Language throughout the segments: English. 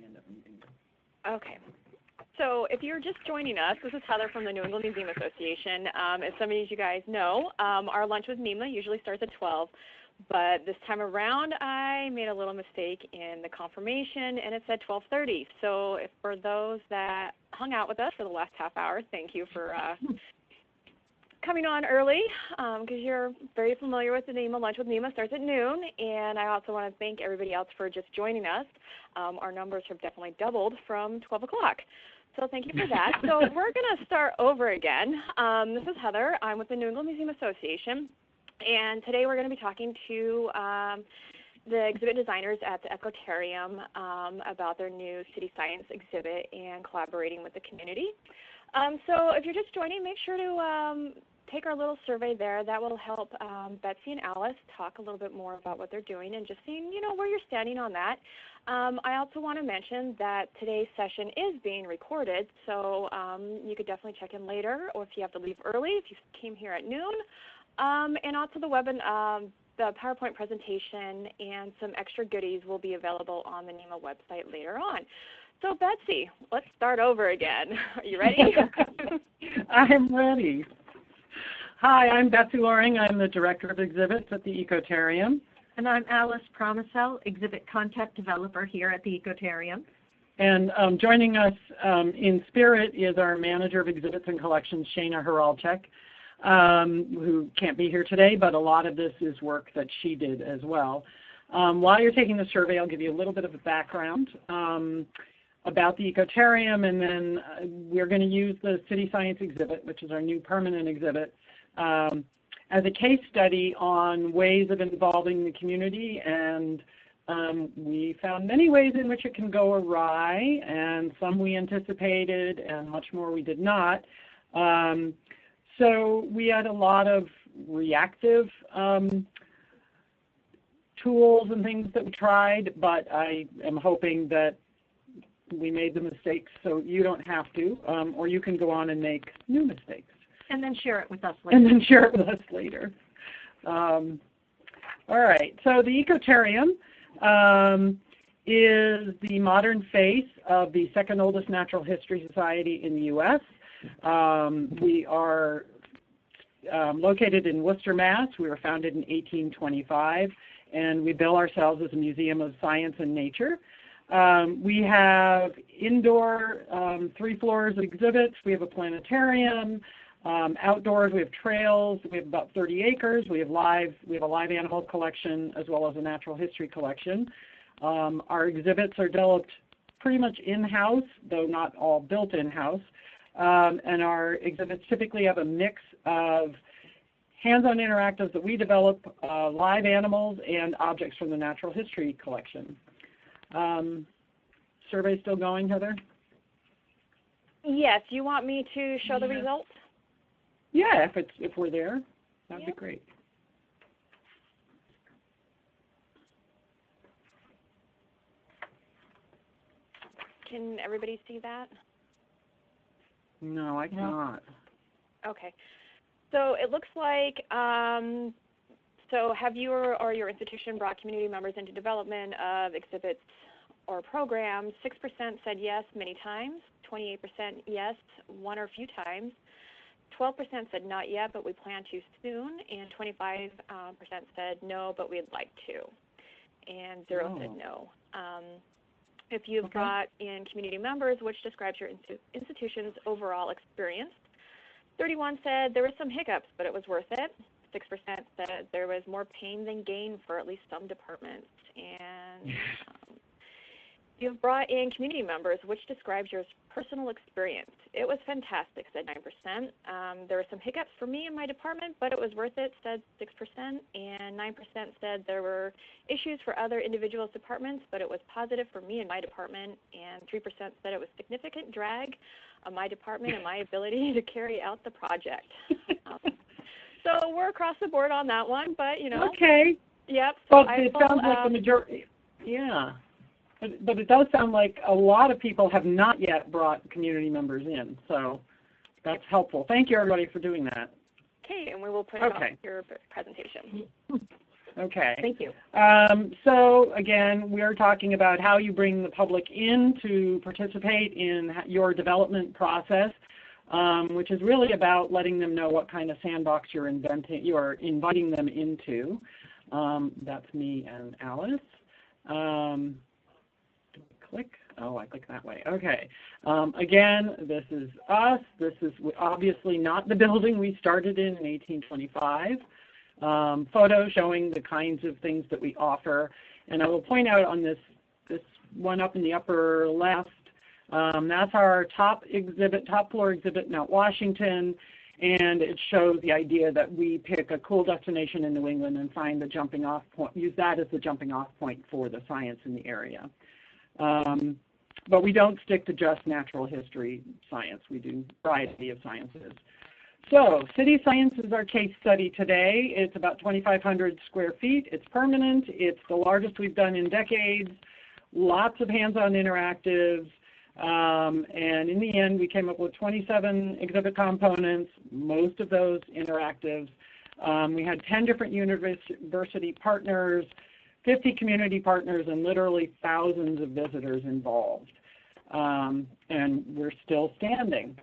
end up muting you. Okay. So if you're just joining us, this is Heather from the New England Museum Association. As some of you guys know, our lunch with NEMA usually starts at 12. But this time around, I made a little mistake in the confirmation, and it said 12:30. So if for those that hung out with us for the last half hour, thank you for coming on early, because you're very familiar with the NEMA. Lunch with NEMA starts at noon, and I also want to thank everybody else for just joining us. Our numbers have definitely doubled from 12 o'clock. So thank you for that. So we're going to start over again. This is Heather. I'm with the New England Museum Association. And today we're going to be talking to the exhibit designers at the EcoTarium about their new city science exhibit and collaborating with the community. So if you're just joining, make sure to take our little survey there. That will help Betsy and Alice talk a little bit more about what they're doing and just seeing, where you're standing on that. I also want to mention that today's session is being recorded, so you could definitely check in later, or if you have to leave early, if you came here at noon. And also the PowerPoint presentation and some extra goodies will be available on the NEMA website later on. So Betsy, let's start over again. Are you ready? I'm ready. Hi, I'm Betsy Loring. I'm the Director of Exhibits at the EcoTarium. And I'm Alice Promisel, Exhibit Content Developer here at the EcoTarium. And joining us in spirit is our Manager of Exhibits and Collections, Shana Heralchek, who can't be here today, but a lot of this is work that she did as well. While you're taking the survey, I'll give you a little bit of a background about the EcoTarium, and then we're going to use the City Science exhibit, which is our new permanent exhibit, as a case study on ways of involving the community, and we found many ways in which it can go awry, and some we anticipated, and much more we did not. So we had a lot of reactive tools and things that we tried, but I am hoping that we made the mistakes so you don't have to, or you can go on and make new mistakes. And then share it with us later. And then share it with us later. All right, so the EcoTarium is the modern face of the second oldest natural history society in the U.S. We are located in Worcester, Mass. We were founded in 1825, and we bill ourselves as a museum of science and nature. We have indoor 3 floors of exhibits. We have a planetarium. Outdoors, we have trails. We have about 30 acres. We have a live animal collection as well as a natural history collection. Our exhibits are developed pretty much in-house, though not all built in-house. And our exhibits typically have a mix of hands-on interactives that we develop, live animals, and objects from the natural history collection. Survey still going, Heather? Yes. You want me to show the results? Yeah, if we're there, that'd be great. Can everybody see that? No, I cannot. Okay. So it looks like, so have you or your institution brought community members into development of exhibits or programs? 6% said yes many times, 28% yes one or a few times, 12% said not yet but we plan to soon, and 25% said no but we'd like to, and 0 said no. If you've brought in community members, which describes your institution's overall experience, 31 said there were some hiccups, but it was worth it. 6% said there was more pain than gain for at least some departments. And you've brought in community members, which describes your personal experience. It was fantastic, said 9%. There were some hiccups for me in my department, but it was worth it, said 6%. And 9% said there were issues for other individuals' departments, but it was positive for me and my department. And 3% said it was significant drag on my department and my ability to carry out the project. So we're across the board on that one, but Okay. Yep. So well, it sounds like the majority. Yeah. But it does sound like a lot of people have not yet brought community members in, so that's helpful. Thank you, everybody, for doing that. Okay, and we will put it on your presentation. Okay. Thank you. So again, we're talking about how you bring the public in to participate in your development process, which is really about letting them know what kind of sandbox you're inviting them into. That's me and Alice. Do I click? Oh, I click that way. Okay. Again, this is us. This is obviously not the building we started in 1825. Photos showing the kinds of things that we offer. And I will point out on this one up in the upper left, that's our top floor exhibit in Mount Washington. And it shows the idea that we pick a cool destination in New England and find the jumping off point, use that as the jumping off point for the science in the area. But we don't stick to just natural history science. We do a variety of sciences. So City Science is our case study today. It's about 2,500 square feet. It's permanent. It's the largest we've done in decades. Lots of hands-on interactives. And in the end, we came up with 27 exhibit components, most of those interactives. We had 10 different university partners, 50 community partners, and literally thousands of visitors involved. And we're still standing.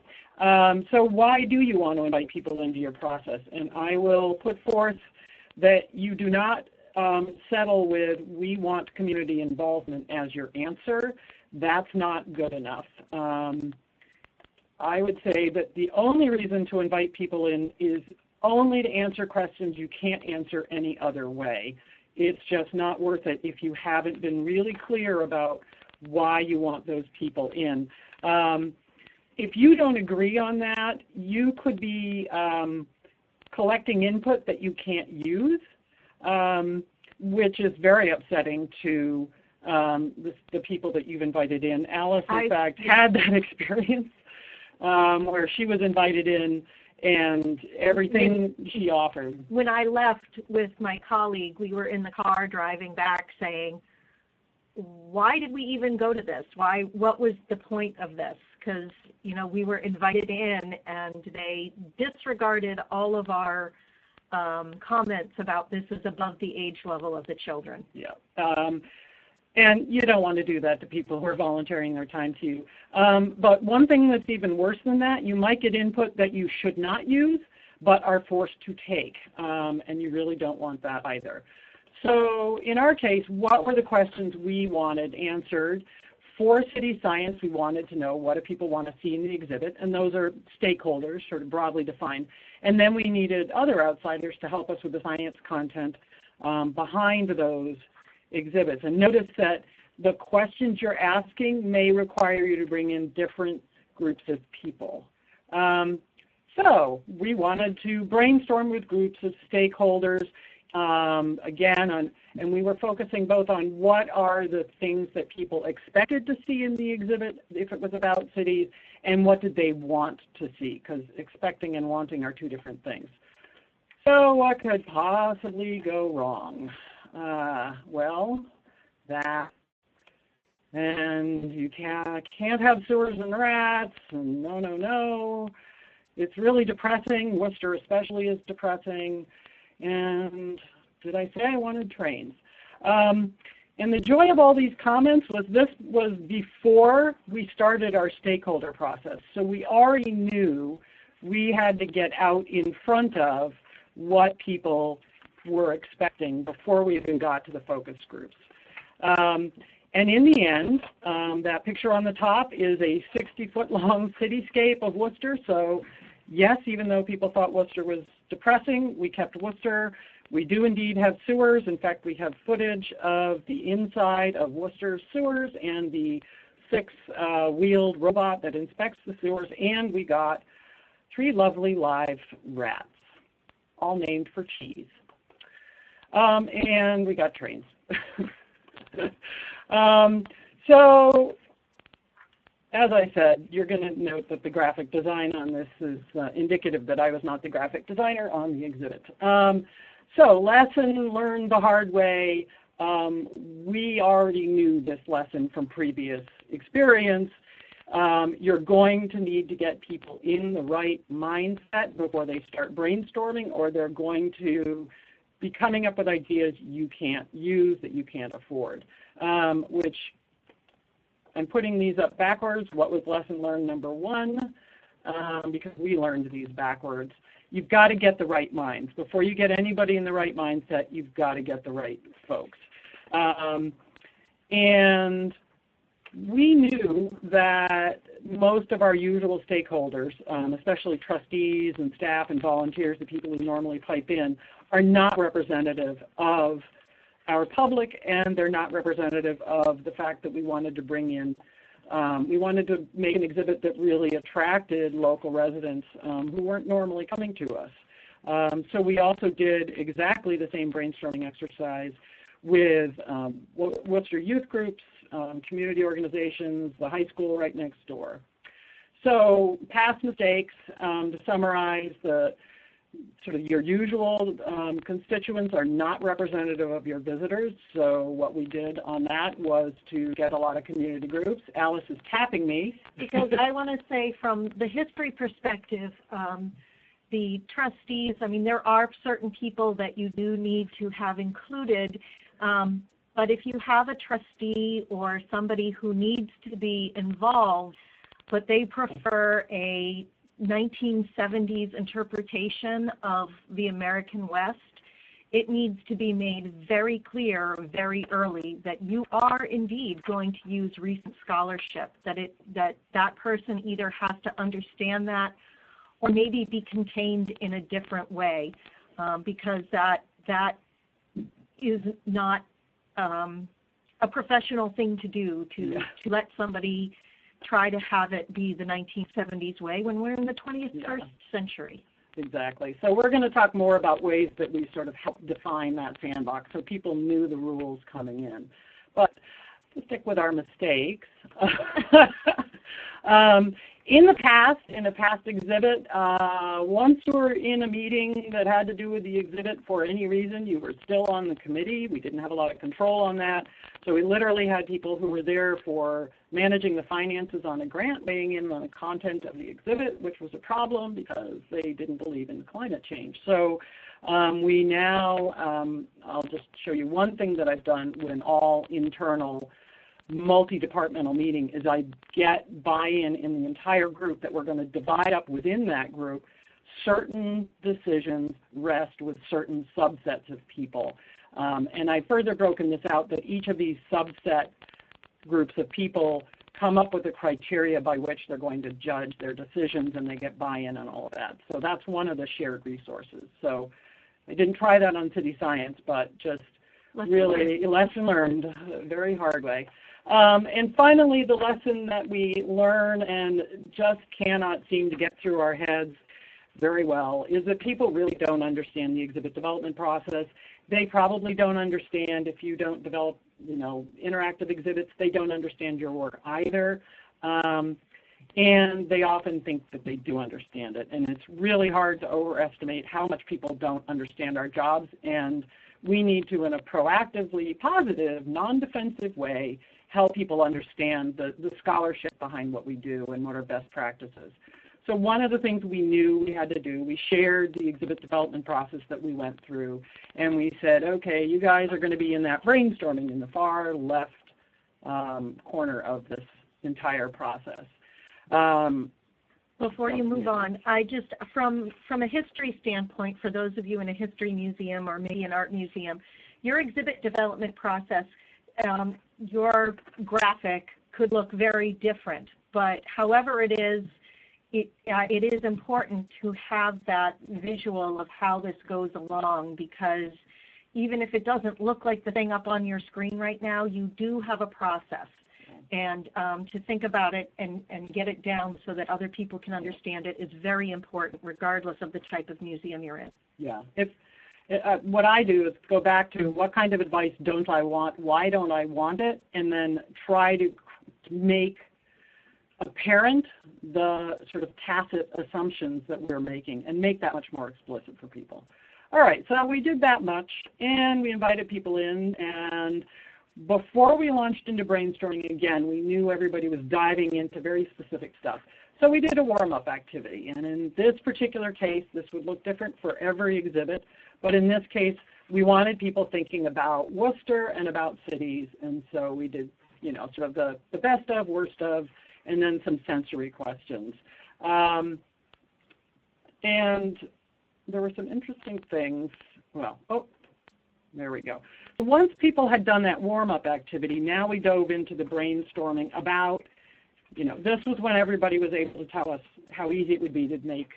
So why do you want to invite people into your process? And I will put forth that you do not settle with, we want community involvement as your answer. That's not good enough. I would say that the only reason to invite people in is only to answer questions you can't answer any other way. It's just not worth it if you haven't been really clear about why you want those people in. If you don't agree on that, you could be collecting input that you can't use, which is very upsetting to the people that you've invited in. Alice, in fact, had that experience where she was invited in and everything she offered. When I left with my colleague, we were in the car driving back saying, why did we even go to this? What was the point of this? Because, you know, we were invited in and they disregarded all of our comments about this is above the age level of the children. Yeah. And you don't want to do that to people who are volunteering their time to you. But one thing that's even worse than that, you might get input that you should not use, but are forced to take. And you really don't want that either. So in our case, what were the questions we wanted answered? For City Science, we wanted to know what do people want to see in the exhibit, and those are stakeholders, sort of broadly defined. And then we needed other outsiders to help us with the science content behind those exhibits. And notice that the questions you're asking may require you to bring in different groups of people. So we wanted to brainstorm with groups of stakeholders, and we were focusing both on what are the things that people expected to see in the exhibit if it was about cities, and what did they want to see, because expecting and wanting are two different things. So what could possibly go wrong? Well, that, and you can't have sewers and rats, and no. It's really depressing. Worcester especially is depressing. And did I say I wanted trains? And the joy of all these comments was this was before we started our stakeholder process. So we already knew we had to get out in front of what people were expecting before we even got to the focus groups. And in the end, that picture on the top is a 60-foot long cityscape of Worcester. So yes, even though people thought Worcester was depressing, we kept Worcester. We do indeed have sewers. In fact, we have footage of the inside of Worcester's sewers and the six-wheeled robot that inspects the sewers. And we got 3 lovely live rats, all named for cheese. And we got trains. So, as I said, you're going to note that the graphic design on this is indicative that I was not the graphic designer on the exhibit. So, lesson learned the hard way. We already knew this lesson from previous experience. You're going to need to get people in the right mindset before they start brainstorming, or they're going to be coming up with ideas you can't use, that you can't afford, which I'm putting these up backwards. What was lesson learned number 1? Because we learned these backwards. You've got to get the right minds. Before you get anybody in the right mindset, you've got to get the right folks. And we knew that most of our usual stakeholders, especially trustees and staff and volunteers, the people who normally pipe in, are not representative of our public, and they're not representative of the fact that we wanted to bring in, we wanted to make an exhibit that really attracted local residents who weren't normally coming to us. So we also did exactly the same brainstorming exercise with Worcester youth groups, community organizations, the high school right next door. So past mistakes, to summarize, your usual constituents are not representative of your visitors. So what we did on that was to get a lot of community groups. Alice is tapping me. Because I want to say, from the history perspective, the trustees, I mean, there are certain people that you do need to have included. But if you have a trustee or somebody who needs to be involved, but they prefer a 1970s interpretation of the American West, it needs to be made very clear very early that you are indeed going to use recent scholarship, that person either has to understand that or maybe be contained in a different way, because that is not a professional thing to do, to let somebody try to have it be the 1970s way when we're in the 21st century. Exactly. So we're going to talk more about ways that we sort of help define that sandbox so people knew the rules coming in. But to stick with our mistakes, in the past, in a past exhibit, once you were in a meeting that had to do with the exhibit for any reason, you were still on the committee. We didn't have a lot of control on that. So we literally had people who were there for managing the finances on a grant, weighing in on the content of the exhibit, which was a problem because they didn't believe in climate change. So we now, I'll just show you one thing that I've done with an all internal multi-departmental meeting is I get buy-in in the entire group that we're going to divide up within that group. Certain decisions rest with certain subsets of people. And I've further broken this out that each of these subset groups of people come up with the criteria by which they're going to judge their decisions, and they get buy-in and all of that. So that's one of the shared resources. So I didn't try that on City Science, but just lesson learned, very hard way. And finally, the lesson that we learn and just cannot seem to get through our heads very well is that people really don't understand the exhibit development process. They probably don't understand, if you don't develop, interactive exhibits, they don't understand your work either. And they often think that they do understand it. And it's really hard to overestimate how much people don't understand our jobs. And we need to, in a proactively positive, non-defensive way, help people understand the scholarship behind what we do and what are best practices. So one of the things we knew we had to do, we shared the exhibit development process that we went through, and we said, okay, you guys are going to be in that brainstorming in the far left corner of this entire process. Before you move on, I just, from a history standpoint, for those of you in a history museum or maybe an art museum, your exhibit development process, your graphic could look very different, but however it is important to have that visual of how this goes along, because even if it doesn't look like the thing up on your screen right now, you do have a process. And to think about it and get it down so that other people can understand it is very important, regardless of the type of museum you're in. Yeah. What I do is go back to what kind of advice don't I want, why don't I want it, and then try to make apparent the sort of tacit assumptions that we're making and make that much more explicit for people. All right, so we did that much, and we invited people in, and before we launched into brainstorming again, we knew everybody was diving into very specific stuff. So we did a warm-up activity, and in this particular case, this would look different for every exhibit, but in this case, we wanted people thinking about Worcester and about cities, and so we did, you know, sort of the best of, worst of, and then some sensory questions. And there were some interesting things. Well, oh, there we go. So once people had done that warm-up activity, now we dove into the brainstorming about, you know, this was when everybody was able to tell us how easy it would be to make,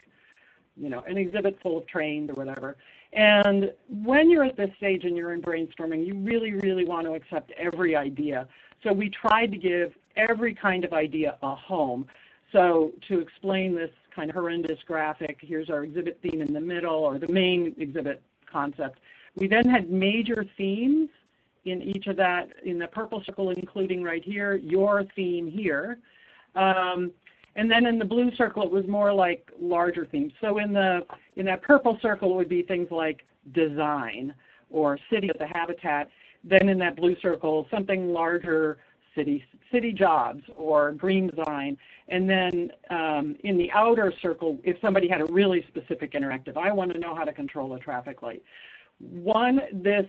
you know, an exhibit full of trained or whatever. And when you're at this stage and you're in brainstorming, you really, really want to accept every idea. So we tried to give every kind of idea a home. So to explain this kind of horrendous graphic, here's our exhibit theme in the middle, or the main exhibit concept. We then had major themes in each of that, in the purple circle, including right here, your theme here. And then in the blue circle, it was more like larger themes. So in that purple circle, it would be things like design or city as a habitat. Then in that blue circle, something larger, city jobs or green design. And then in the outer circle, if somebody had a really specific interactive, I want to know how to control a traffic light. This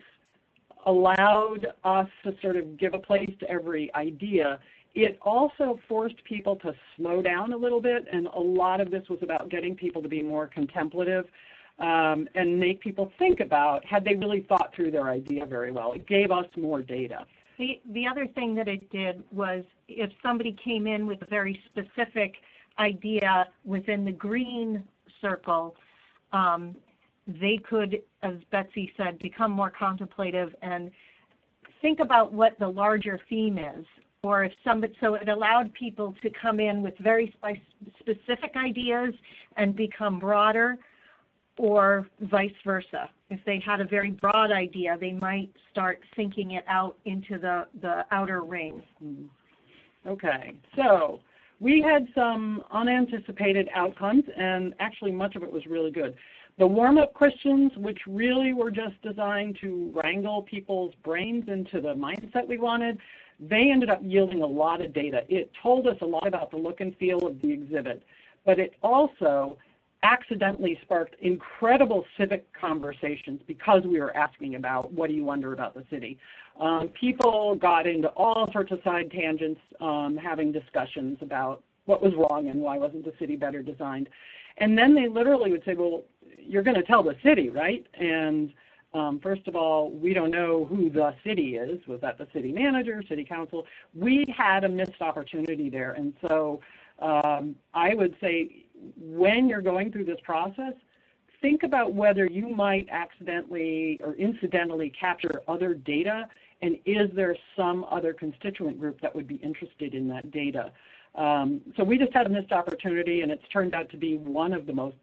allowed us to sort of give a place to every idea. It also forced people to slow down a little bit, and a lot of this was about getting people to be more contemplative and make people think about, had they really thought through their idea very well. It gave us more data. The other thing that it did was, if somebody came in with a very specific idea within the green circle, they could, as Betsy said, become more contemplative and think about what the larger theme is. Or if somebody, so it allowed people to come in with very specific ideas and become broader, or vice versa. If they had a very broad idea, they might start thinking it out into the outer ring. Okay, so we had some unanticipated outcomes, and actually much of it was really good. The warm-up questions, which really were just designed to wrangle people's brains into the mindset we wanted, they ended up yielding a lot of data. It told us a lot about the look and feel of the exhibit, but it also accidentally sparked incredible civic conversations because we were asking about, what do you wonder about the city? People got into all sorts of side tangents, having discussions about what was wrong and why wasn't the city better designed. And then they literally would say, well, you're going to tell the city, right? And first of all, we don't know who the city is. Was that the city manager, city council? We had a missed opportunity there. And so I would say, when you're going through this process, think about whether you might accidentally or incidentally capture other data, and is there some other constituent group that would be interested in that data? So we just had a missed opportunity, and it's turned out to be one of the most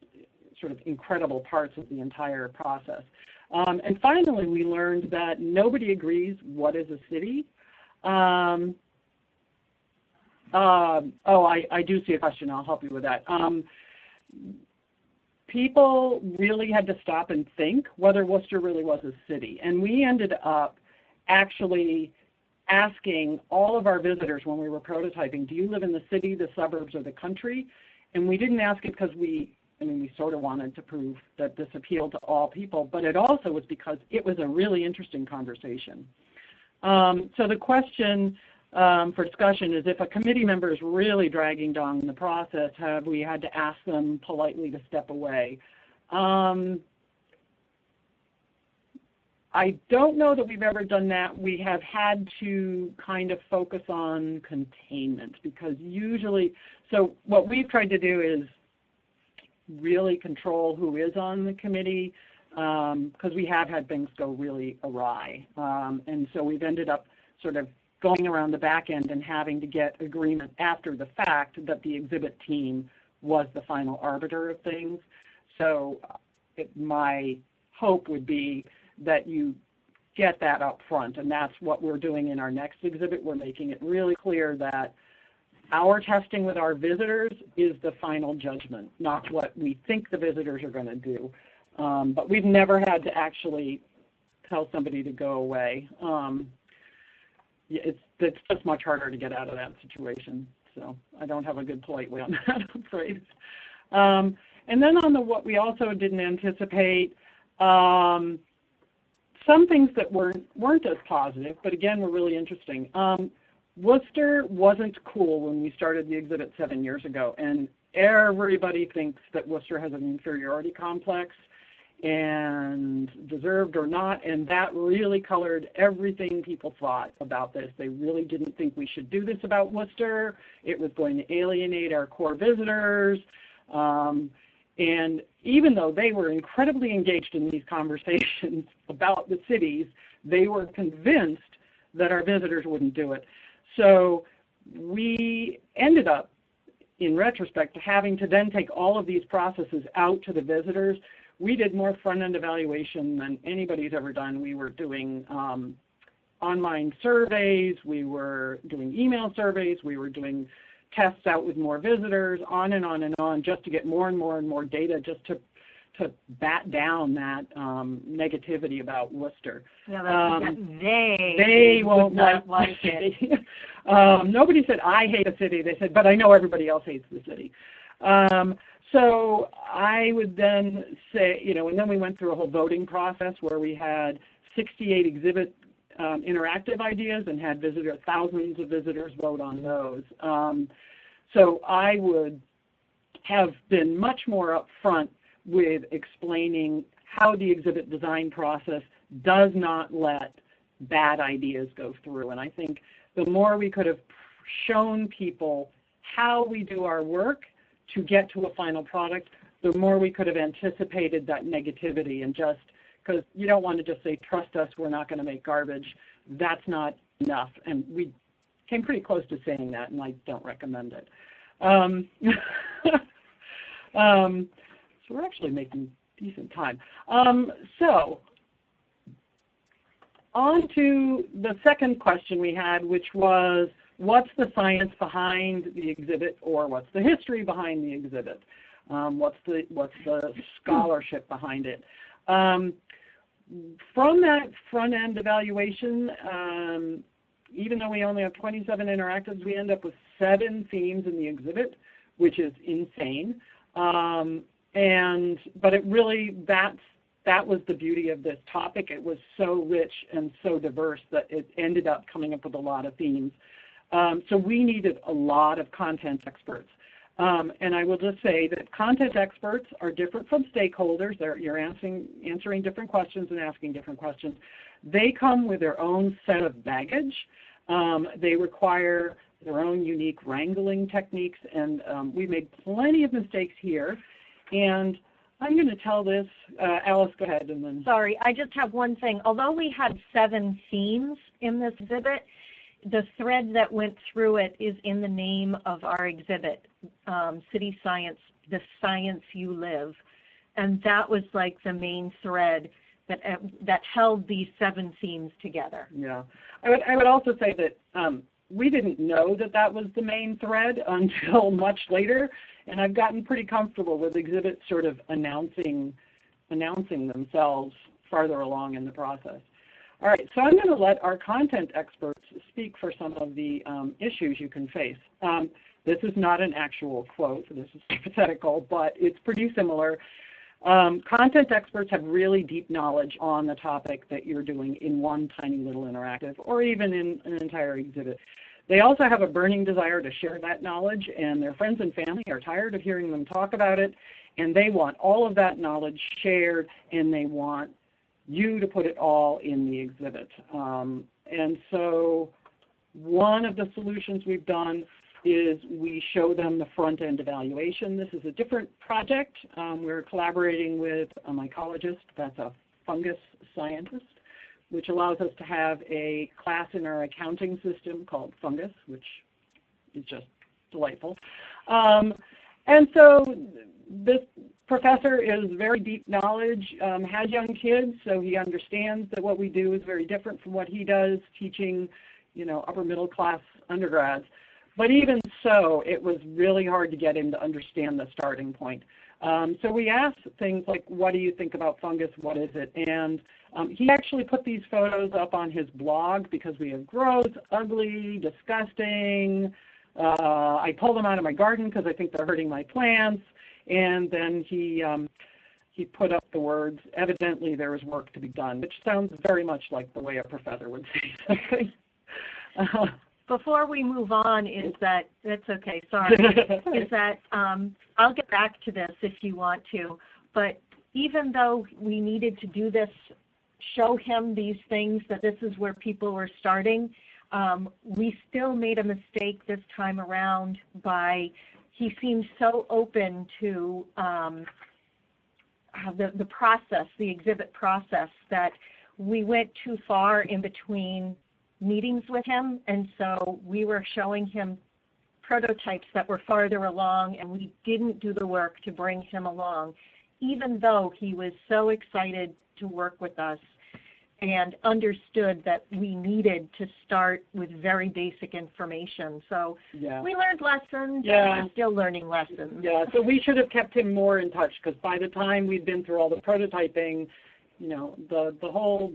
sort of incredible parts of the entire process. And finally, we learned that nobody agrees what is a city. I do see a question. I'll help you with that. People really had to stop and think whether Worcester really was a city. And we ended up actually asking all of our visitors when we were prototyping, do you live in the city, the suburbs, or the country? And we didn't ask it because we sort of wanted to prove that this appealed to all people, but it also was because it was a really interesting conversation. So the question for discussion is, if a committee member is really dragging down the process, have we had to ask them politely to step away? I don't know that we've ever done that. We have had to kind of focus on containment, because usually, so what we've tried to do is really control who is on the committee, because we have had things go really awry. And so we've ended up sort of going around the back end and having to get agreement after the fact that the exhibit team was the final arbiter of things. So my hope would be that you get that up front, and that's what we're doing in our next exhibit. We're making it really clear that our testing with our visitors is the final judgment, not what we think the visitors are going to do. But we've never had to actually tell somebody to go away. It's just much harder to get out of that situation. So I don't have a good polite way on that, I'm afraid. And then on what we also didn't anticipate, some things that weren't as positive, but again, were really interesting. Worcester wasn't cool when we started the exhibit 7 years ago, and everybody thinks that Worcester has an inferiority complex, and deserved or not, and that really colored everything people thought about this. They really didn't think we should do this about Worcester. It was going to alienate our core visitors. And even though they were incredibly engaged in these conversations about the cities, they were convinced that our visitors wouldn't do it. So we ended up, in retrospect, having to then take all of these processes out to the visitors. We did more front-end evaluation than anybody's ever done. We were doing online surveys, we were doing email surveys, we were doing tests out with more visitors, on and on and on, just to get more and more and more data, just to bat down that negativity about Worcester. Yeah, they won't like it. Nobody said, I hate the city. They said, but I know everybody else hates the city. So I would then say, and then we went through a whole voting process where we had 68 exhibit interactive ideas and had thousands of visitors vote on those. So I would have been much more upfront with explaining how the exhibit design process does not let bad ideas go through. And I think the more we could have shown people how we do our work to get to a final product, the more we could have anticipated that negativity. And just because you don't want to just say, trust us, we're not going to make garbage. That's not enough. And we came pretty close to saying that, and I don't recommend it. So we're actually making decent time. So on to the second question we had, which was, what's the science behind the exhibit, or what's the history behind the exhibit? What's the scholarship behind it? From that front-end evaluation, even though we only have 27 interactives, we end up with 7 themes in the exhibit, which is insane. But it really, that was the beauty of this topic. It was so rich and so diverse that it ended up coming up with a lot of themes. So we needed a lot of content experts. And I will just say that content experts are different from stakeholders. You're answering different questions and asking different questions. They come with their own set of baggage. They require their own unique wrangling techniques, and we made plenty of mistakes here. And I'm going to tell this. Alice, go ahead. And then. Sorry, I just have one thing. Although we had 7 themes in this exhibit, the thread that went through it is in the name of our exhibit, City Science, the Science You Live. And that was like the main thread that held these 7 themes together. Yeah. I would also say that we didn't know that that was the main thread until much later, and I've gotten pretty comfortable with exhibits sort of announcing themselves farther along in the process. All right, so I'm going to let our content experts speak for some of the issues you can face. This is not an actual quote, this is hypothetical, but it's pretty similar. Content experts have really deep knowledge on the topic that you're doing in one tiny little interactive, or even in an entire exhibit. They also have a burning desire to share that knowledge, and their friends and family are tired of hearing them talk about it, and they want all of that knowledge shared, and they want you to put it all in the exhibit. And so one of the solutions we've done is we show them the front-end evaluation. This is a different project. We're collaborating with a mycologist, that's a fungus scientist, which allows us to have a class in our accounting system called Fungus, which is just delightful. And so this professor is very deep knowledge, has young kids, so he understands that what we do is very different from what he does teaching, upper middle class undergrads. But even so, it was really hard to get him to understand the starting point. So we asked things like, what do you think about fungus? What is it? And he actually put these photos up on his blog because we have gross, ugly, disgusting. I pull them out of my garden because I think they're hurting my plants. And then he he put up the words, evidently there is work to be done, which sounds very much like the way a professor would say something. Before we move on, that's okay, sorry, is that I'll get back to this if you want to, but even though we needed to do this, show him these things, that this is where people were starting, we still made a mistake this time around by, he seemed so open to the process, the exhibit process, that we went too far in between meetings with him, and so we were showing him prototypes that were farther along, and we didn't do the work to bring him along, even though he was so excited to work with us and understood that we needed to start with very basic information. So we learned lessons, and we're still learning lessons. Yeah, so we should have kept him more in touch, because by the time we'd been through all the prototyping, the whole,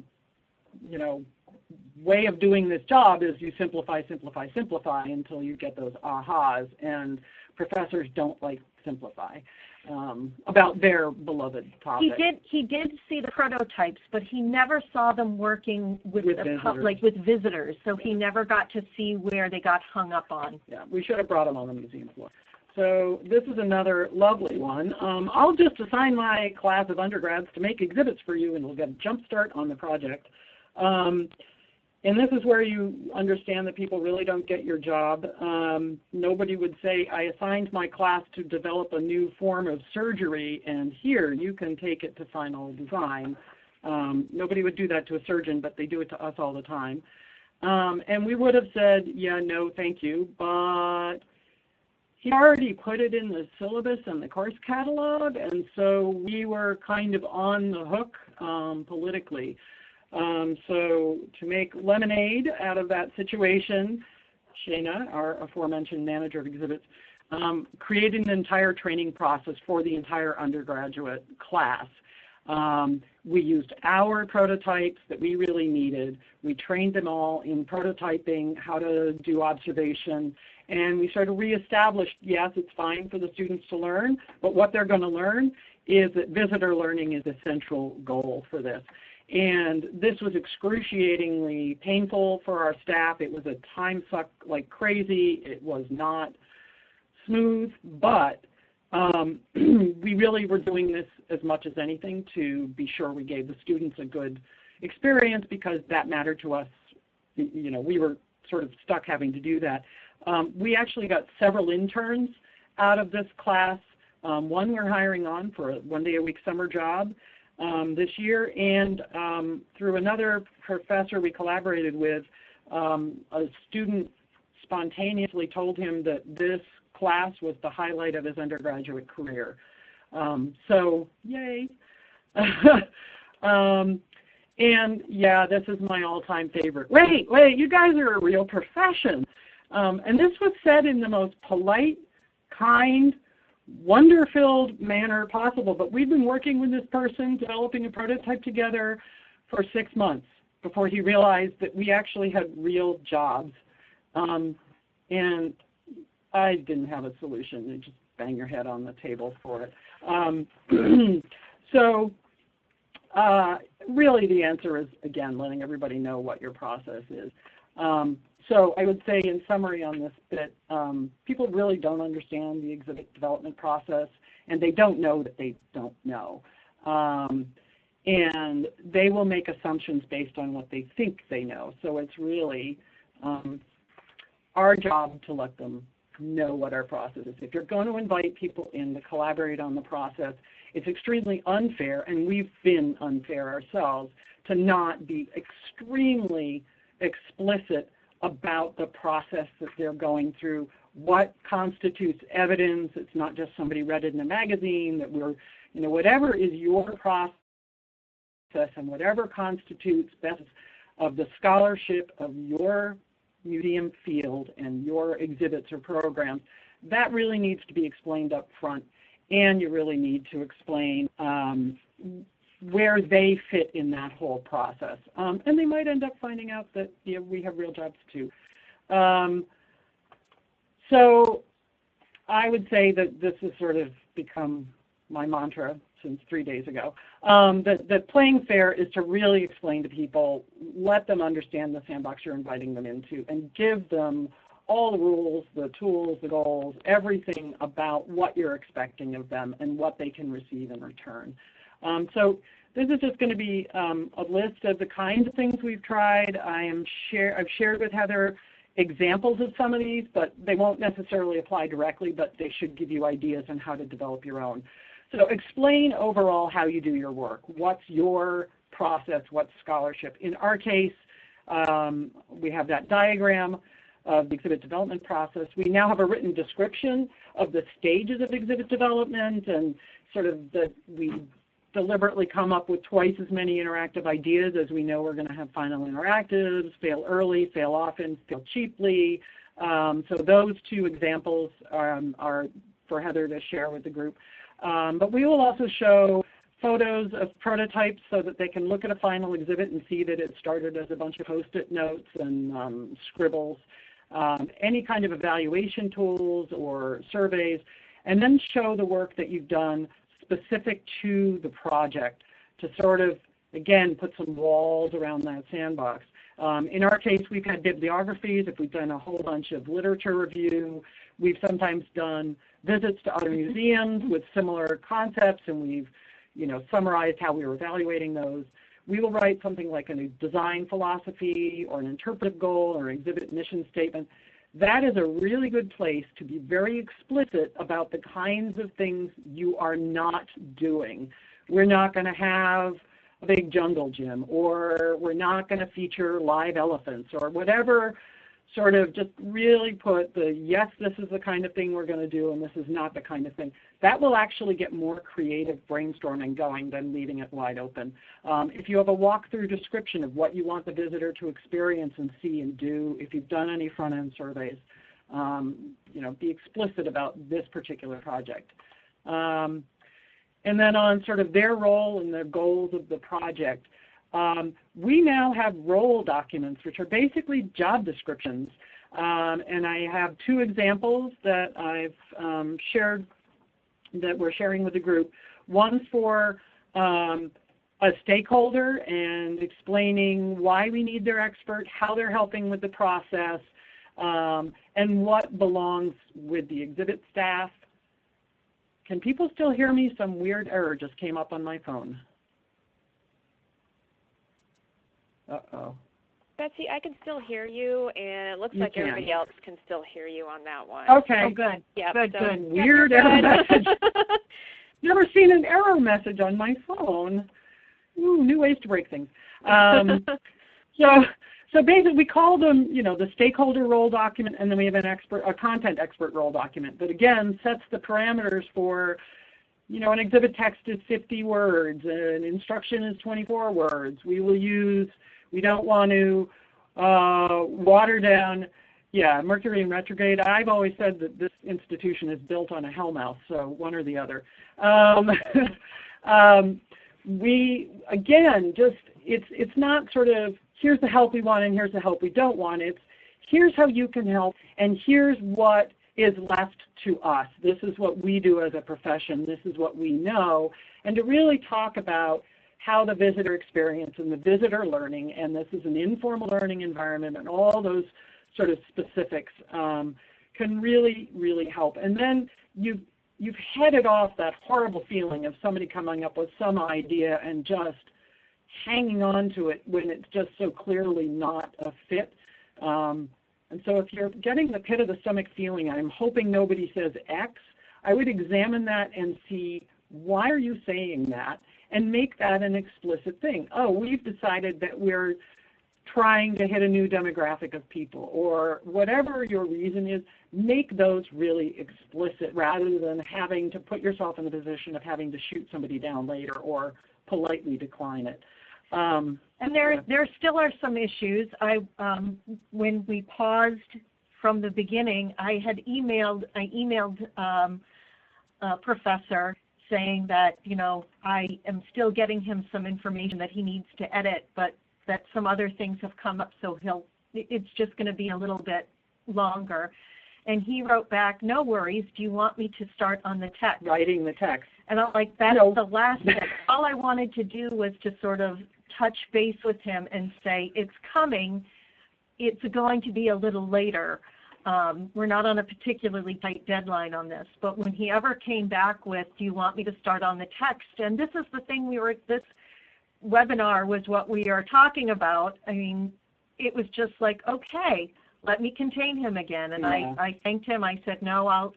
way of doing this job is you simplify, simplify, simplify until you get those ahas, and professors don't like simplify about their beloved topic. He did see the prototypes, but he never saw them working with visitors, so he never got to see where they got hung up on. Yeah, we should have brought him on the museum floor. So this is another lovely one. I'll just assign my class of undergrads to make exhibits for you, and we'll get a jump start on the project. And this is where you understand that people really don't get your job. Nobody would say, I assigned my class to develop a new form of surgery, and here, you can take it to final design. Nobody would do that to a surgeon, but they do it to us all the time. And we would have said, yeah, no, thank you, but he already put it in the syllabus and the course catalog, and so we were kind of on the hook politically. So to make lemonade out of that situation, Shana, our aforementioned manager of exhibits, created an entire training process for the entire undergraduate class. We used our prototypes that we really needed. We trained them all in prototyping, how to do observation, and we sort of reestablished, yes, it's fine for the students to learn, but what they're going to learn is that visitor learning is a central goal for this. And this was excruciatingly painful for our staff. It was a time suck like crazy. It was not smooth, but we really were doing this as much as anything to be sure we gave the students a good experience, because that mattered to us. We were sort of stuck having to do that. We actually got several interns out of this class. One we're hiring on for a one-day-a-week summer job this year, and through another professor we collaborated with, a student spontaneously told him that this class was the highlight of his undergraduate career. So, yay. And yeah, this is my all-time favorite. Wait, you guys are a real profession. And this was said in the most polite, kind, wonder-filled manner possible, but we've been working with this person, developing a prototype together for 6 months before he realized that we actually had real jobs. And I didn't have a solution. You just bang your head on the table for it. So really the answer is, again, letting everybody know what your process is. So I would say in summary on this bit, people really don't understand the exhibit development process, and they don't know that they don't know. And they will make assumptions based on what they think they know. So it's really our job to let them know what our process is. If you're going to invite people in to collaborate on the process, it's extremely unfair, and we've been unfair ourselves, to not be extremely explicit about the process that they're going through, what constitutes evidence. It's not just somebody read it in a magazine, that we're, whatever is your process and whatever constitutes best of the scholarship of your museum field and your exhibits or programs, that really needs to be explained up front, and you really need to explain where they fit in that whole process. And they might end up finding out that we have real jobs too. So I would say that this has sort of become my mantra since 3 days ago. The playing fair is to really explain to people, let them understand the sandbox you're inviting them into, and give them all the rules, the tools, the goals, everything about what you're expecting of them and what they can receive in return. So this is just going to be a list of the kinds of things we've tried. I've shared with Heather examples of some of these, but they won't necessarily apply directly, but they should give you ideas on how to develop your own. So explain overall how you do your work. What's your process? What's scholarship? In our case, we have that diagram of the exhibit development process. We now have a written description of the stages of exhibit development, and sort of we deliberately come up with twice as many interactive ideas as we know we're going to have final interactives, fail early, fail often, fail cheaply. So those two examples are for Heather to share with the group. But we will also show photos of prototypes so that they can look at a final exhibit and see that it started as a bunch of Post-it notes and scribbles. Any kind of evaluation tools or surveys, and then show the work that you've done specific to the project to sort of, again, put some walls around that sandbox. In our case, we've had bibliographies. If we've done a whole bunch of literature review, we've sometimes done visits to other museums with similar concepts, and we've summarized how we were evaluating those. We will write something like a design philosophy or an interpretive goal or exhibit mission statement. That is a really good place to be very explicit about the kinds of things you are not doing. We're not going to have a big jungle gym, or we're not going to feature live elephants, or whatever. Sort of just really put the, yes, this is the kind of thing we're going to do, and this is not the kind of thing. That will actually get more creative brainstorming going than leaving it wide open. If you have a walkthrough description of what you want the visitor to experience and see and do, if you've done any front-end surveys, be explicit about this particular project. And then on sort of their role and the goals of the project, we now have role documents, which are basically job descriptions. And I have two examples that I've shared, that we're sharing with the group. One's for a stakeholder and explaining why we need their expert, how they're helping with the process, and what belongs with the exhibit staff. Can people still hear me? Some weird error just came up on my phone. Uh-oh. Betsy, I can still hear you, and it looks like everybody else can still hear you on that one. Okay. Oh, good. Yep, Good. Weird error message. Never seen an error message on my phone. Ooh, new ways to break things. So basically, we call them, the stakeholder role document, and then we have a content expert role document that, again, sets the parameters for, an exhibit text is 50 words, an instruction is 24 words. We don't want to water down, Mercury in retrograde. I've always said that this institution is built on a hellmouth, so one or the other. It's not sort of, here's the help we want and here's the help we don't want. It's, here's how you can help, and here's what is left to us. This is what we do as a profession. This is what we know. And to really talk about how the visitor experience and the visitor learning, and this is an informal learning environment, and all those sort of specifics can really, really help. And then you've headed off that horrible feeling of somebody coming up with some idea and just hanging on to it when it's just so clearly not a fit. And so if you're getting the pit of the stomach feeling, I'm hoping nobody says X, I would examine that and see, why are you saying that? And make that an explicit thing. Oh, we've decided that we're trying to hit a new demographic of people, or whatever your reason is, make those really explicit rather than having to put yourself in the position of having to shoot somebody down later or politely decline it. And there still are some issues. When we paused from the beginning, I emailed a professor saying that, I am still getting him some information that he needs to edit, but that some other things have come up, so it's just going to be a little bit longer. And he wrote back, no worries, do you want me to start on the text? Writing the text. And I'm like, that's No. the last bit. All I wanted to do was to sort of touch base with him and say, it's coming, it's going to be a little later. We're not on a particularly tight deadline on this. But when he ever came back with, do you want me to start on the text? And this is the thing this webinar was what we are talking about. I mean, it was just like, okay, let me contain him again. And yeah. I thanked him. I said, no, I'll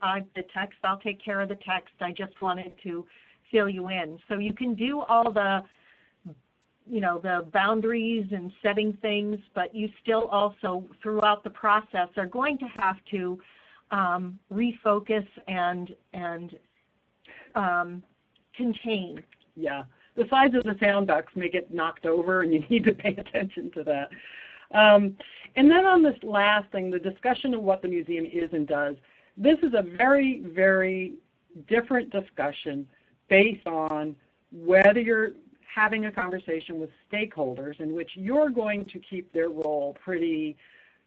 take care of the text. I just wanted to fill you in. So you can do all the, the boundaries and setting things, but you still also, throughout the process, are going to have to refocus and contain. Yeah. The size of the Sandbox make it knocked over, and you need to pay attention to that. And then on this last thing, the discussion of what the museum is and does, this is a very, very different discussion based on whether you're having a conversation with stakeholders in which you're going to keep their role pretty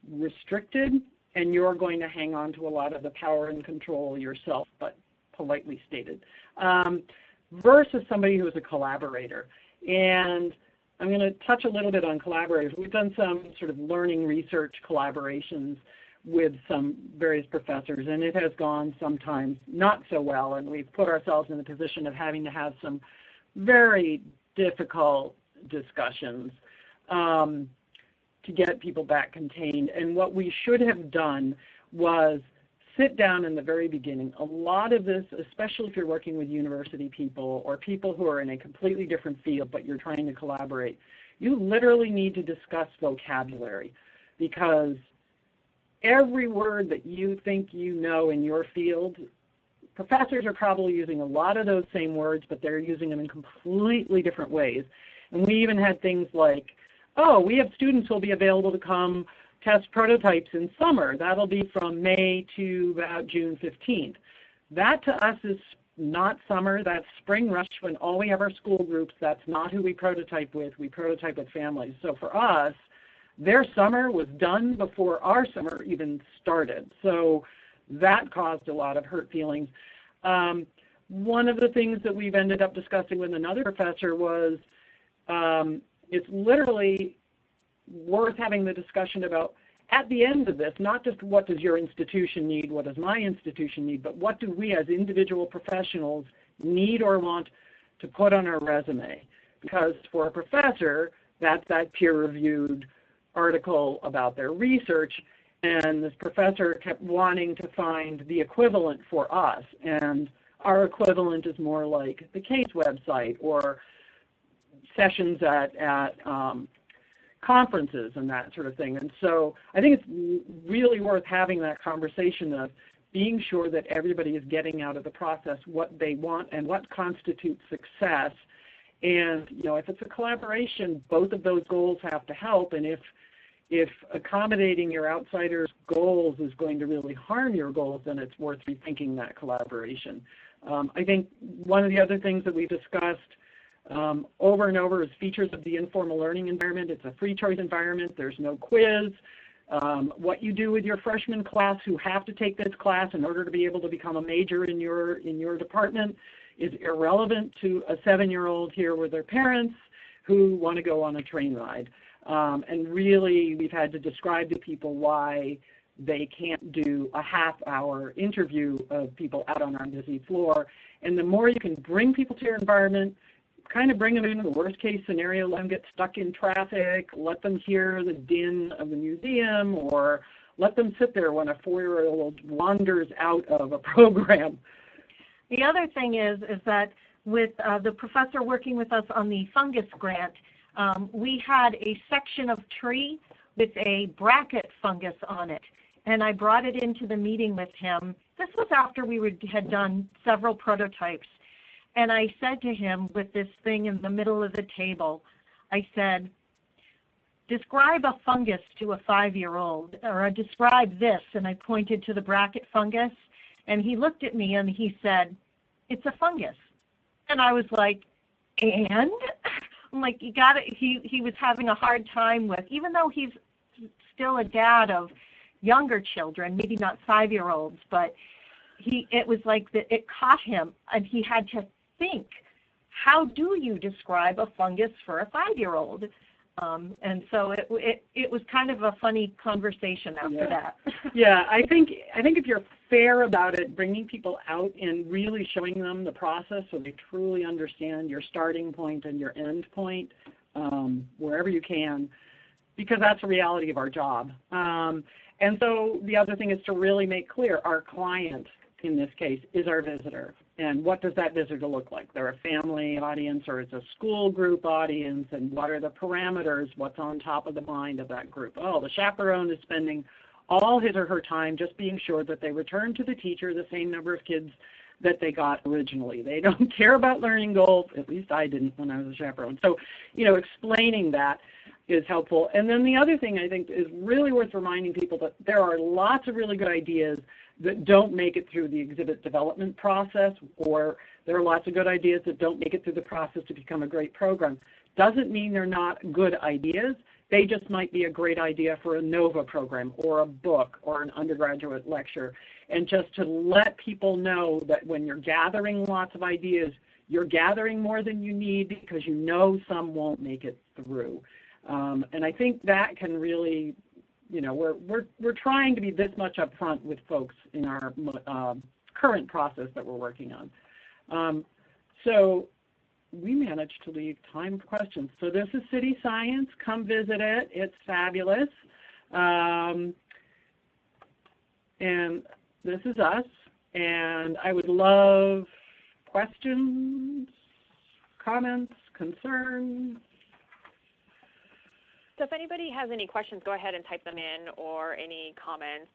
restricted and you're going to hang on to a lot of the power and control yourself, but politely stated, versus somebody who is a collaborator. And I'm going to touch a little bit on collaborators. We've done some sort of learning research collaborations with some various professors, and it has gone sometimes not so well, and we've put ourselves in the position of having to have some very difficult discussions to get people back contained. And what we should have done was sit down in the very beginning. A lot of this, especially if you're working with university people or people who are in a completely different field but you're trying to collaborate, you literally need to discuss vocabulary, because every word that you think you know in your field, professors are probably using a lot of those same words, but they're using them in completely different ways. And we even had things like, oh, we have students who will be available to come test prototypes in summer. That'll be from May to about June 15th. That to us is not summer, that's spring rush when all we have are school groups. That's not who we prototype with. We prototype with families. So for us, their summer was done before our summer even started. So that caused a lot of hurt feelings. One of the things that we've ended up discussing with another professor was it's literally worth having the discussion about, at the end of this, not just what does your institution need, what does my institution need, but what do we as individual professionals need or want to put on our resume? Because for a professor, that's that peer-reviewed article about their research, and this professor kept wanting to find the equivalent for us, and our equivalent is more like the CASE website or sessions at conferences and that sort of thing. And so I think it's really worth having that conversation of being sure that everybody is getting out of the process what they want and what constitutes success. And if it's a collaboration, both of those goals have to help. And if accommodating your outsider's goals is going to really harm your goals, then it's worth rethinking that collaboration. I think one of the other things that we've discussed over and over is features of the informal learning environment. It's a free choice environment. There's no quiz. What you do with your freshman class who have to take this class in order to be able to become a major in your department is irrelevant to a 7-year-old here with their parents who want to go on a train ride. And really, we've had to describe to people why they can't do a half-hour interview of people out on our busy floor. And the more you can bring people to your environment, kind of bring them into the worst-case scenario, let them get stuck in traffic, let them hear the din of the museum, or let them sit there when a 4-year-old wanders out of a program. The other thing is that with the professor working with us on the Fungus grant, we had a section of tree with a bracket fungus on it. And I brought it into the meeting with him. This was after we had done several prototypes. And I said to him with this thing in the middle of the table, I said, describe a fungus to a 5-year-old, or describe this. And I pointed to the bracket fungus. And he looked at me and he said, it's a fungus. And I was like, and? I'm like, you got it. He was having a hard time with, even though he's still a dad of younger children, maybe not 5-year-olds, but it was like it caught him, and he had to think, how do you describe a fungus for a 5-year-old? And so it was kind of a funny conversation after that. Yeah, I think if you're fair about it, bringing people out and really showing them the process so they truly understand your starting point and your end point, wherever you can, because that's the reality of our job. And so the other thing is to really make clear our client, in this case, is our visitor. And what does that visitor look like? They're a family audience or it's a school group audience, and what are the parameters? What's on top of the mind of that group? Oh, the chaperone is spending all his or her time just being sure that they return to the teacher the same number of kids that they got originally. They don't care about learning goals. At least I didn't when I was a chaperone. So, explaining that is helpful. And then the other thing I think is really worth reminding people that there are lots of really good ideas that don't make it through the exhibit development process, or there are lots of good ideas that don't make it through the process to become a great program. Doesn't mean they're not good ideas. They just might be a great idea for a NOVA program or a book or an undergraduate lecture. And just to let people know that when you're gathering lots of ideas, you're gathering more than you need because you know some won't make it through. And I think that can really, we're trying to be this much upfront with folks in our current process that we're working on. So we managed to leave time for questions. So this is City Science. Come visit it. It's fabulous. And this is us. And I would love questions, comments, concerns. So if anybody has any questions, go ahead and type them in, or any comments.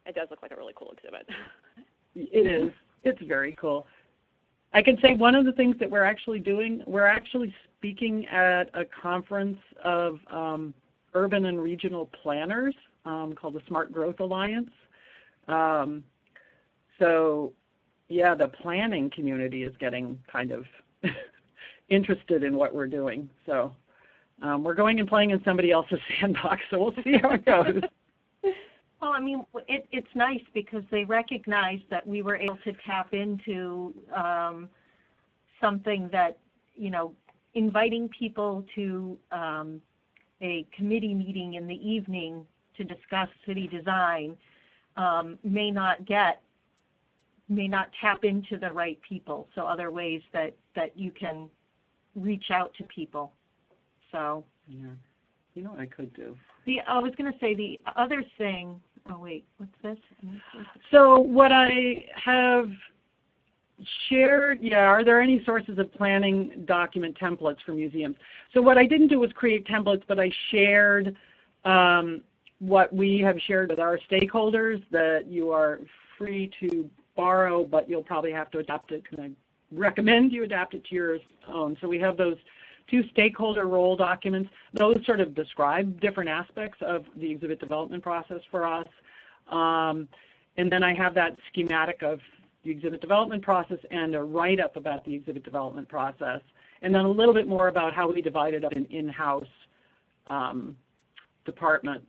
It does look like a really cool exhibit. It is. It's very cool. I can say one of the things that we're actually doing, we're actually speaking at a conference of urban and regional planners called the Smart Growth Alliance. So, yeah, the planning community is getting kind of interested in what we're doing. So we're going and playing in somebody else's sandbox, so we'll see how it goes. Well, I mean, it's nice because they recognize that we were able to tap into something that, inviting people to a committee meeting in the evening to discuss city design may not tap into the right people. So other ways that you can reach out to people. So. Yeah. You know what I could do? I was going to say the other thing. Oh wait, what's this? So what I have shared, are there any sources of planning document templates for museums? So what I didn't do was create templates, but I shared what we have shared with our stakeholders that you are free to borrow, but you'll probably have to adapt it, because I recommend you adapt it to your own. So we have those 2 stakeholder role documents. Those sort of describe different aspects of the exhibit development process for us. And then I have that schematic of the exhibit development process and a write-up about the exhibit development process. And then a little bit more about how we divide it up in in-house department.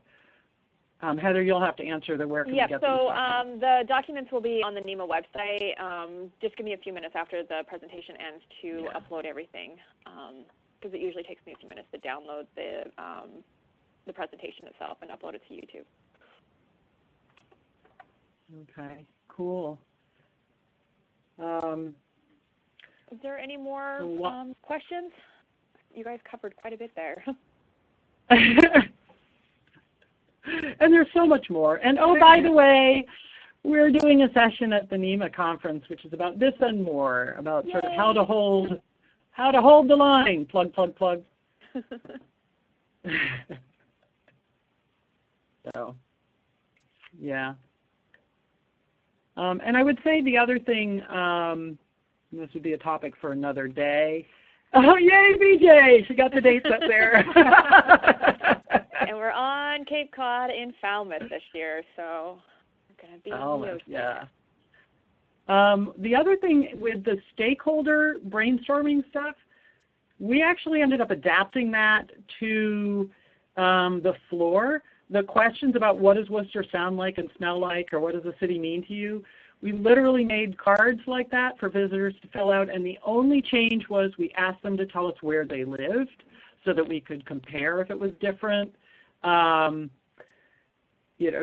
Heather, you'll have to answer the where can we get these documents. The documents will be on the NEMA website. Just give me a few minutes after the presentation ends to upload everything. Because it usually takes me a few minutes to download the presentation itself and upload it to YouTube. Okay, cool. Is there any more questions? You guys covered quite a bit there. And there's so much more. And by the way, we're doing a session at the NEMA conference, which is about this and more, about sort of how to hold the line. Plug, plug, plug. So, yeah. And I would say the other thing, this would be a topic for another day. Oh, yay, BJ! She got the dates up there. And we're on Cape Cod in Falmouth this year, so we're going to be Falmouth, yeah. The other thing with the stakeholder brainstorming stuff, we actually ended up adapting that to the floor. the questions about what does Worcester sound like and smell like, or what does the city mean to you, we literally made cards like that for visitors to fill out, and the only change was we asked them to tell us where they lived so that we could compare if it was different.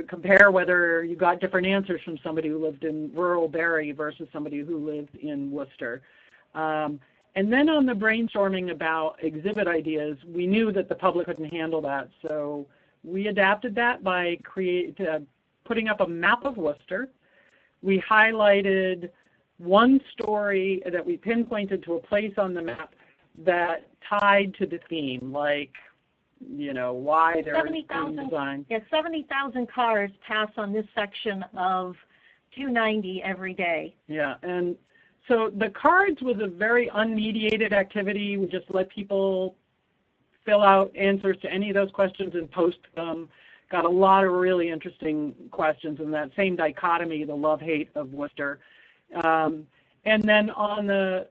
Compare whether you got different answers from somebody who lived in rural Barrie versus somebody who lived in Worcester. And then on the brainstorming about exhibit ideas, we knew that the public couldn't handle that, so we adapted that by putting up a map of Worcester. We highlighted one story that we pinpointed to a place on the map that tied to the theme, like, why they're in design. Yeah, 70,000 cars pass on this section of 290 every day. Yeah, and so the cards was a very unmediated activity. We just let people fill out answers to any of those questions and post them. Got a lot of really interesting questions in that same dichotomy, the love-hate of Worcester. And then on the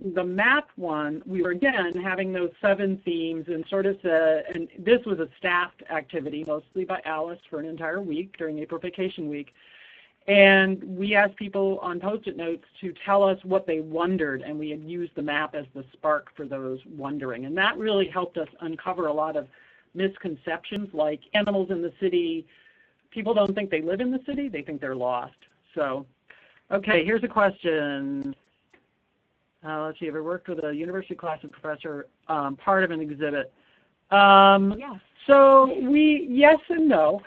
map one, we were again having those 7 themes and sort of and this was a staffed activity, mostly by Alice for an entire week during April Vacation Week. And we asked people on Post-it notes to tell us what they wondered, and we had used the map as the spark for those wondering. And that really helped us uncover a lot of misconceptions, like animals in the city. People don't think they live in the city, they think they're lost. So, okay, here's a question. Let's see, have I worked with a university class and professor, part of an exhibit? Yes. So yes and no.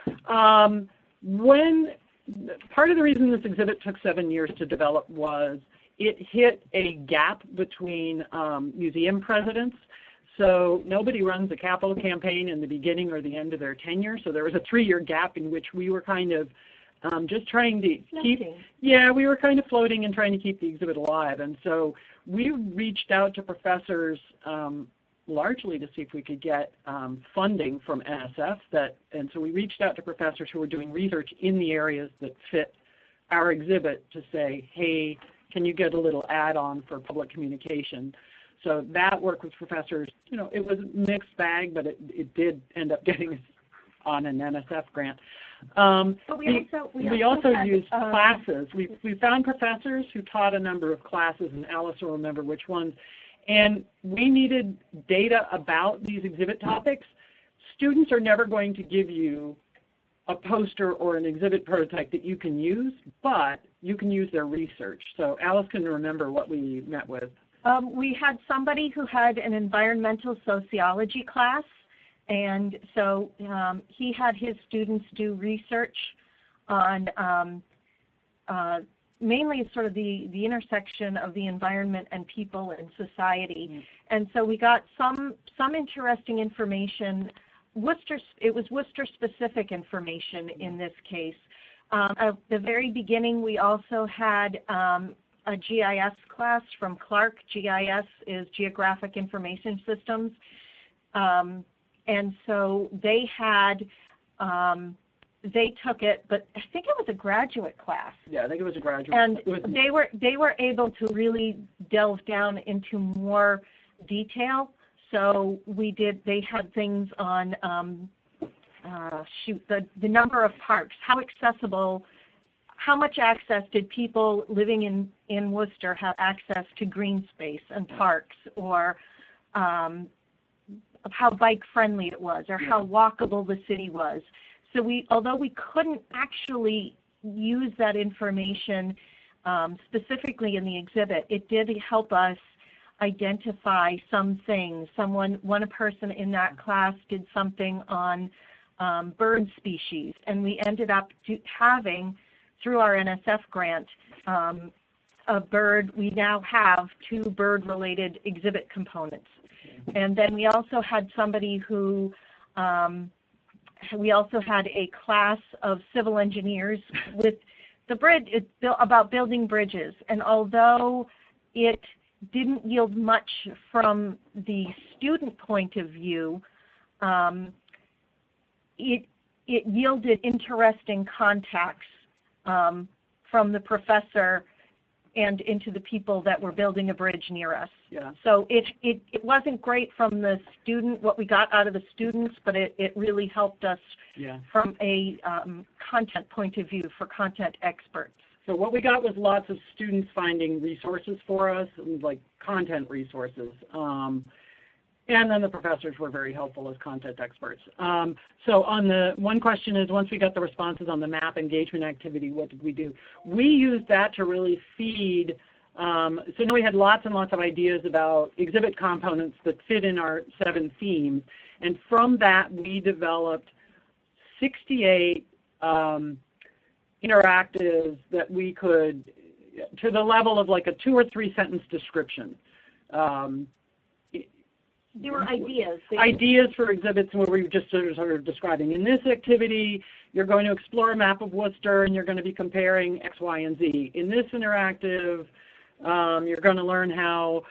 Part of the reason this exhibit took 7 years to develop was it hit a gap between museum presidents. So nobody runs a capital campaign in the beginning or the end of their tenure. So there was a 3-year gap in which we were kind of just trying to we were kind of floating and trying to keep the exhibit alive. And so we reached out to professors largely to see if we could get funding from NSF. And so we reached out to professors who were doing research in the areas that fit our exhibit to say, hey, can you get a little add-on for public communication? So that work with professors, it was a mixed bag, but it did end up getting on an NSF grant. But we also used classes. We found professors who taught a number of classes, and Alice will remember which ones. And we needed data about these exhibit topics. Students are never going to give you a poster or an exhibit prototype that you can use, but you can use their research. So Alice can remember what we met with. We had somebody who had an environmental sociology class, and so he had his students do research on mainly sort of the intersection of the environment and people and society. Mm-hmm. And so we got some interesting information. It was Worcester-specific information in this case. At the very beginning, we also had a GIS class from Clark. GIS is Geographic Information Systems. And so they had, they took it, but I think it was a graduate class. Yeah, I think it was a graduate. And they were able to really delve down into more detail. So they had things on, the number of parks, how accessible, how much access did people living in Worcester have access to green space and parks, or how bike-friendly it was, or how walkable the city was. So although we couldn't actually use that information specifically in the exhibit, it did help us identify some things. One person in that class did something on bird species, and we ended up having, through our NSF grant, we now have 2 bird-related exhibit components. And then we also had somebody who, we also had a class of civil engineers with the bridge, about building bridges. And although it didn't yield much from the student point of view, it yielded interesting contacts from the professor and into the people that were building a bridge near us. Yeah. So it wasn't great from the student, what we got out of the students, but it really helped us from a content point of view for content experts. So what we got was lots of students finding resources for us, like content resources. And then the professors were very helpful as content experts. So on the one question is, once we got the responses on the map engagement activity, what did we do? We used that to really feed. So now we had lots and lots of ideas about exhibit components that fit in our 7 themes. And from that, we developed 68 interactives that we could, to the level of like a 2 or 3 sentence description. There were ideas. Ideas for exhibits where we were just sort of describing. In this activity, you're going to explore a map of Worcester and you're going to be comparing X, Y, and Z. In this interactive, you're going to learn how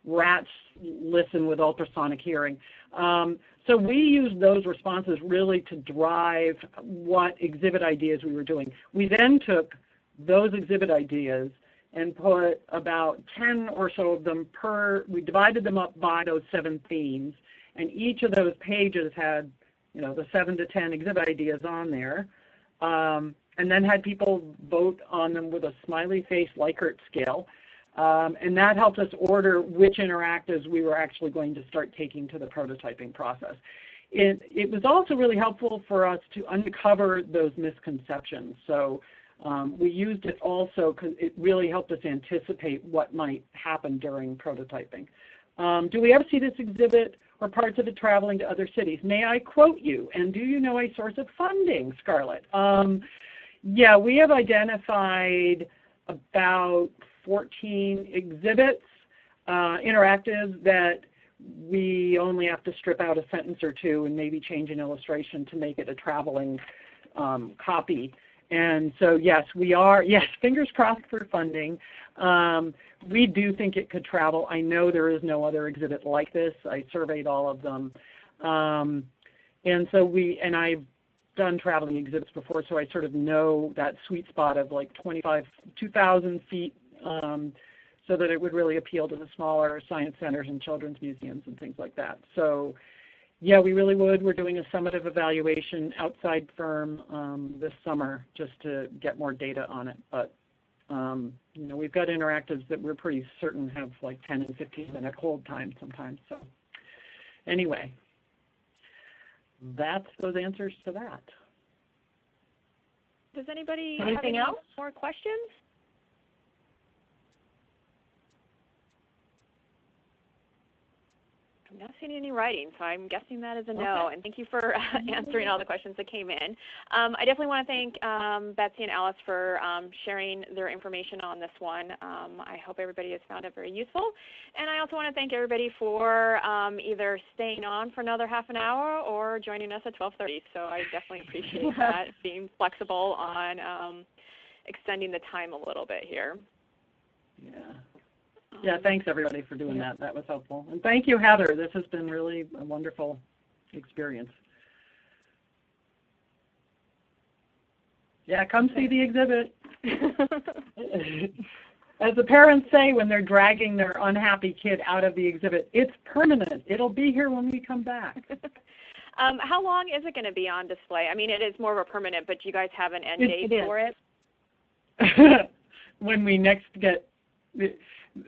rats listen with ultrasonic hearing. So we used those responses really to drive what exhibit ideas we were doing. We then took those exhibit ideas and put about 10 or so of them we divided them up by those 7 themes, and each of those pages had, the 7 to 10 exhibit ideas on there, and then had people vote on them with a smiley face Likert scale, and that helped us order which interactives we were actually going to start taking to the prototyping process. It was also really helpful for us to uncover those misconceptions. So we used it also because it really helped us anticipate what might happen during prototyping. Do we ever see this exhibit or parts of it traveling to other cities? May I quote you? And do you know a source of funding, Scarlett? Yeah, we have identified about 14 exhibits, interactives, that we only have to strip out a sentence or 2 and maybe change an illustration to make it a traveling copy. And so, yes, we are, fingers crossed for funding. We do think it could travel. I know there is no other exhibit like this. I surveyed all of them. And so I've done traveling exhibits before, so I sort of know that sweet spot of like 2,000 feet, so that it would really appeal to the smaller science centers and children's museums and things like that. So, yeah, we really would. We're doing a summative evaluation outside firm this summer just to get more data on it. But, we've got interactives that we're pretty certain have like 10 and 15-minute hold time sometimes. So anyway, that's those answers to that. Does anybody have any more questions? I'm not seeing any writing, so I'm guessing that is a no. Okay. And thank you for answering all the questions that came in. I definitely want to thank Betsy and Alice for sharing their information on this one. I hope everybody has found it very useful. And I also want to thank everybody for either staying on for another half an hour or joining us at 12:30. So I definitely appreciate that, being flexible on extending the time a little bit here. Yeah. Yeah, thanks everybody for doing that. That was helpful. And thank you, Heather. This has been really a wonderful experience. Yeah, come see the exhibit. As the parents say when they're dragging their unhappy kid out of the exhibit, it's permanent. It'll be here when we come back. How long is it going to be on display? I mean, it is more of a permanent, but you guys have an end date for it? When we next get...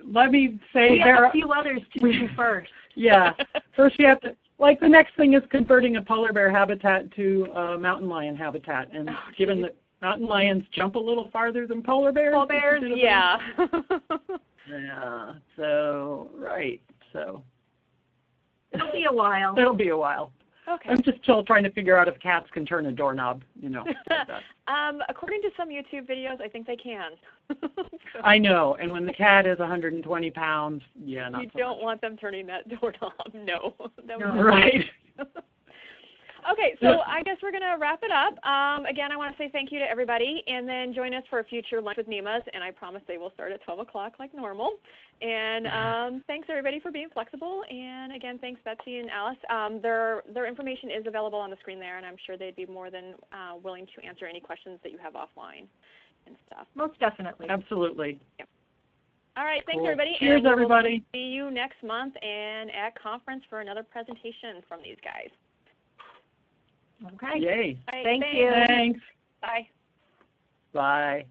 Let me say we have a few others to do first. Yeah. First we have to, like the next thing is converting a polar bear habitat to mountain lion habitat. And given that mountain lions jump a little farther than polar bears. Polar bears, yeah. Yeah. So, right. So. It'll be a while. It'll be a while. Okay. I'm just still trying to figure out if cats can turn a doorknob, like that. According to some YouTube videos, I think they can. So. I know, and when the cat is 120 pounds, yeah, not You so don't much. want them turning that doorknob, no. That No, right. Okay, so I guess we're going to wrap it up. Again, I want to say thank you to everybody, and then join us for a future lunch with NEMAs, and I promise they will start at 12 o'clock like normal. And thanks, everybody, for being flexible. And, again, thanks, Betsy and Alice. Their information is available on the screen there, and I'm sure they'd be more than willing to answer any questions that you have offline and stuff. Most definitely. Absolutely. Yep. All right, thanks Cool. everybody. Cheers, and we'll everybody. see you next month and at conference for another presentation from these guys. Okay. Yay. All right, Thank thanks. you. Thanks. Bye. Bye.